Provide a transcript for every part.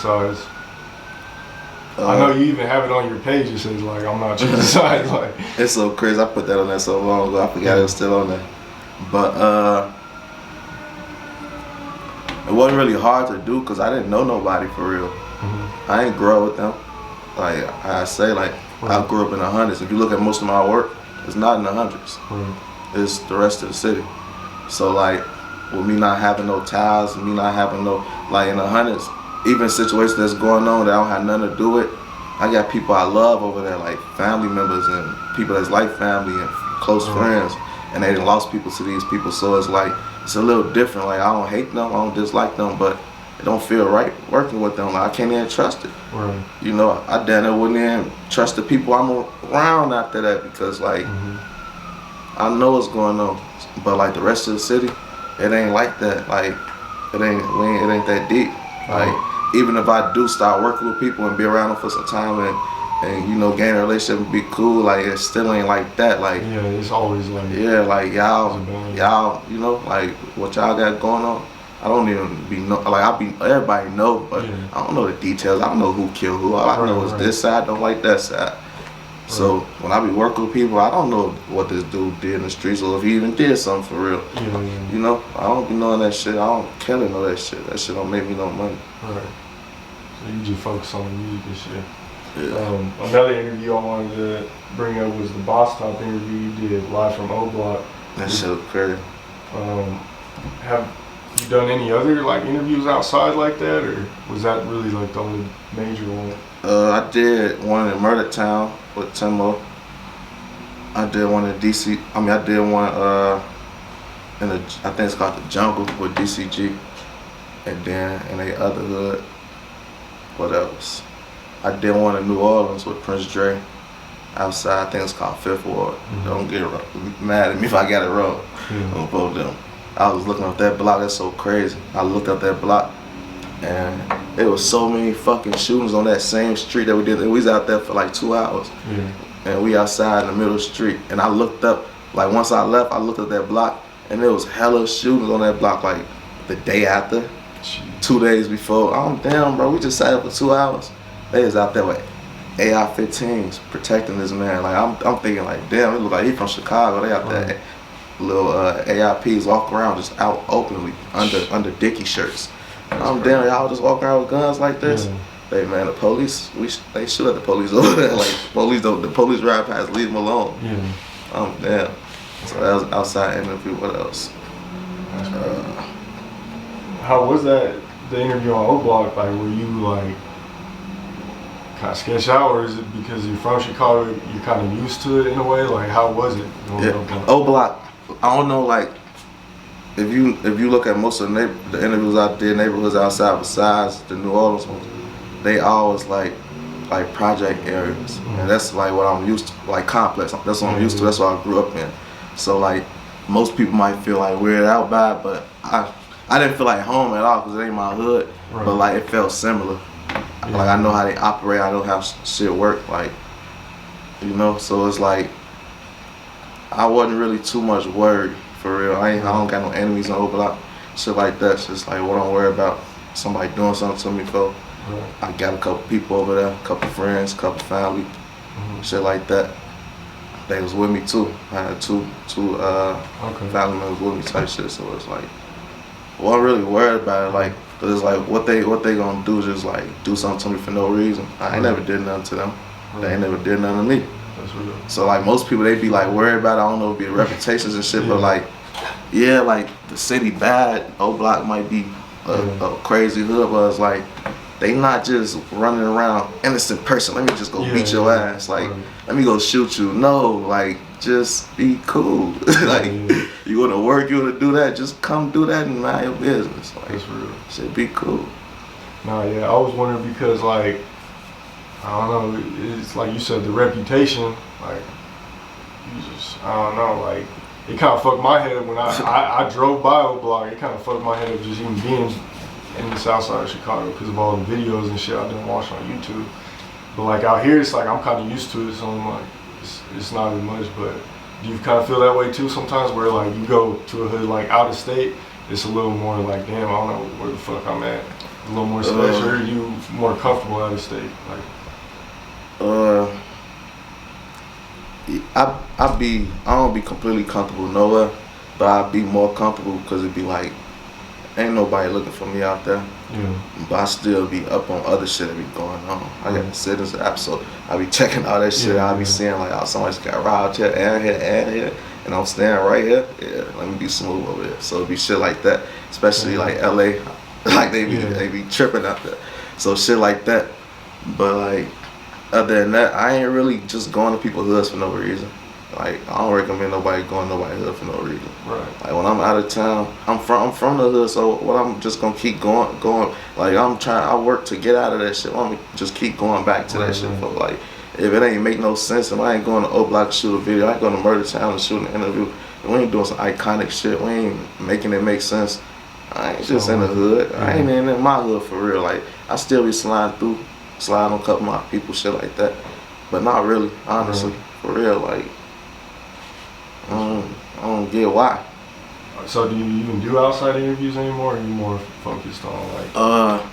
sides? I know you even have it on your page. It says like, I'm not choosing sides. Like, it's so crazy. I put that on there so long ago. I forgot it was still on there. But it wasn't really hard to do because I didn't know nobody for real. I ain't grow up with them. Like I say, like I grew up in the hundreds. If you look at most of my work, it's not in the hundreds. It's the rest of the city. So like, with me not having no ties, me not having no, like in the hundreds, even situations that's going on that I don't have nothing to do with, I got people I love over there, like family members and people that's like family and close friends, and they done lost people to these people. So it's like, it's a little different. Like I don't hate them, I don't dislike them, but it don't feel right working with them. Like I can't even trust it. You know, I damn near wouldn't even trust the people I'm around after that because like, I know what's going on. But like the rest of the city, it ain't like that. Like it ain't that deep. Like even if I do start working with people and be around them for some time and you know gain a relationship and be cool, like it still ain't like that. Like yeah, it's always like like y'all, you know, like what y'all got going on. I don't even be know. Like everybody know, but I don't know the details. I don't know who killed who. All I know is this side don't like that side. So when I be working with people, I don't know what this dude did in the streets or if he even did something for real. You know, I don't be knowing that shit. I don't care to know that shit. That shit don't make me no money. So you just focus on the music and shit. Another interview I wanted to bring up was the Boss Top interview you did live from O Block. That shit was crazy. Have you done any other like interviews outside like that, or was that really like the only major one? I did one in Murder Town with Timo. I did one in DC. I mean, I did one in the, I think it's called The Jungle with DCG, and then in the other hood. What else? I did one in New Orleans with Prince Dre. Outside, I think it's called Fifth Ward. Don't get mad at me if I got it wrong. On both of them. I was looking up that block. That's so crazy. I looked up that block, and there was so many fucking shootings on that same street that we did. We was out there for like 2 hours, and we outside in the middle of the street. And I looked up, like once I left, I looked at that block, and there was hella shootings on that block. Like the day after, 2 days before. I'm damn, bro. We just sat up for 2 hours. They was out there with AR-15s protecting this man. Like I'm thinking like, damn, it look like he from Chicago. They out there, little ARPs walk around just out openly under Dickie shirts. I'm damn, y'all just walk around with guns like this. Hey man, the police, they shoot at the police over there. Like the police ride past, leave them alone. I'm damn. So that was outside interview. What else? How was that? The interview on O Block, like, were you like kind of sketched out, or is it because you're from Chicago, you're kind of used to it in a way? Like, how was it? O Block, I don't know, like, if you look at most of the interviews I did, neighborhoods outside besides the New Orleans ones, they always like project areas, and that's like what I'm used to, like complex. That's what I'm used to. That's what I grew up in. So like, most people might feel like weirded out by it, but I didn't feel like home at all because it ain't my hood. But like, it felt similar. Like I know how they operate. I know how shit work. Like, you know. So it's like I wasn't really too much worried for real. I don't got no enemies on O Block. Shit like that. It's just like what I'm worried about. Somebody doing something to me for. I got a couple people over there, a couple friends, a couple family, shit like that. They was with me too. I had two family members with me type shit. So it's like, well, I'm really worried about it. Like, cause it's like what they gonna do is just like do something to me for no reason. I ain't never did nothing to them. They ain't never did nothing to me. That's real. So like most people, they be like worried about it. I don't know if it be reputations and shit, but like, yeah, like the city bad. O Block might be a crazy hood, but it's like, they not just running around innocent person. Let me just go beat your ass. Like, let me go shoot you. No, like, just be cool. Like, you want to work, you want to do that, just come do that and mind your business. Like, that's real. Should be cool. Nah, yeah, I was wondering because, like, I don't know, it's like you said, the reputation, like, you just, I don't know, like, it kind of fucked my head up when I drove by O Block. It kind of fucked my head up just even being in the south side of Chicago because of all the videos and shit I didn't watch on YouTube. But like out here, it's like I'm kind of used to it, so I'm like, it's not as much. But do you kind of feel that way too sometimes, where like you go to a hood like out of state, it's a little more like, damn, I don't know where the fuck I'm at? A little more space, or are you more comfortable out of state? Like, I don't be completely comfortable nowhere, but I'd be more comfortable because it'd be like, ain't nobody looking for me out there. yeah. But I still be up on other shit that be going on. I got the Citizens app, so I be checking all that shit. I be seeing like, oh, somebody's got robbed here, and here, and I'm standing right here. Yeah, let me be smooth over there. So it be shit like that, especially like LA, like they be tripping out there. So shit like that. But like, other than that, I ain't really just going to people's hoods for no reason. Like, I don't recommend nobody going to nobody's hood for no reason. Right. Like, when I'm out of town, I'm from the hood, so what I'm just gonna keep going. Like, I work to get out of that shit. I'm just keep going back to that shit. For like, if it ain't make no sense, if I ain't going to O Block to shoot a video, I ain't going to Murder Town to shoot an interview. We ain't doing some iconic shit. We ain't making it make sense. I ain't just in the hood. I ain't even in my hood for real. Like, I still be sliding on a couple of my people, shit like that. But not really, honestly, for real. Like, I don't get why. So do you even do outside interviews anymore, or are you more focused on like?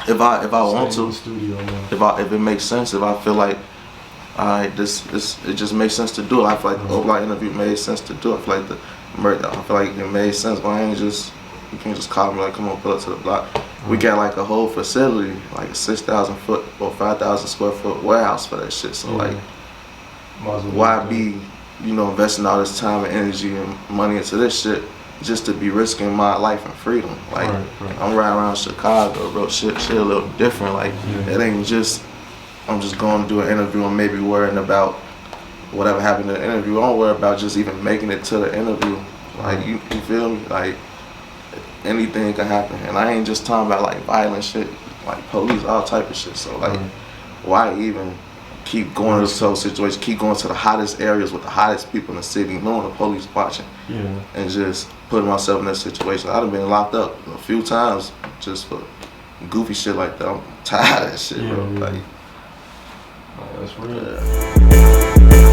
If I want to, in the studio now? if it makes sense, if I feel like, alright, this it just makes sense to do it. I feel like the O-Block interview made sense to do it. I feel like I feel like it made sense. But I ain't just, you can't just call me like, come on, pull up to the block. We got like a whole facility, like a 6,000 foot or 5,000 square foot warehouse for that shit. So like, why be, investing all this time and energy and money into this shit just to be risking my life and freedom? Like, I'm riding around Chicago, bro. Shit a little different. Like, it ain't just, I'm just going to do an interview and maybe worrying about whatever happened in the interview. I don't worry about just even making it to the interview. Like, you feel me? Like, anything can happen. And I ain't just talking about like violent shit, like police, all type of shit. So like, why even keep going to those situations, keep going to the hottest areas with the hottest people in the city, knowing the police watching, and just putting myself in that situation. I'd have been locked up a few times just for goofy shit like that. I'm tired of that shit, bro. Like, that's real.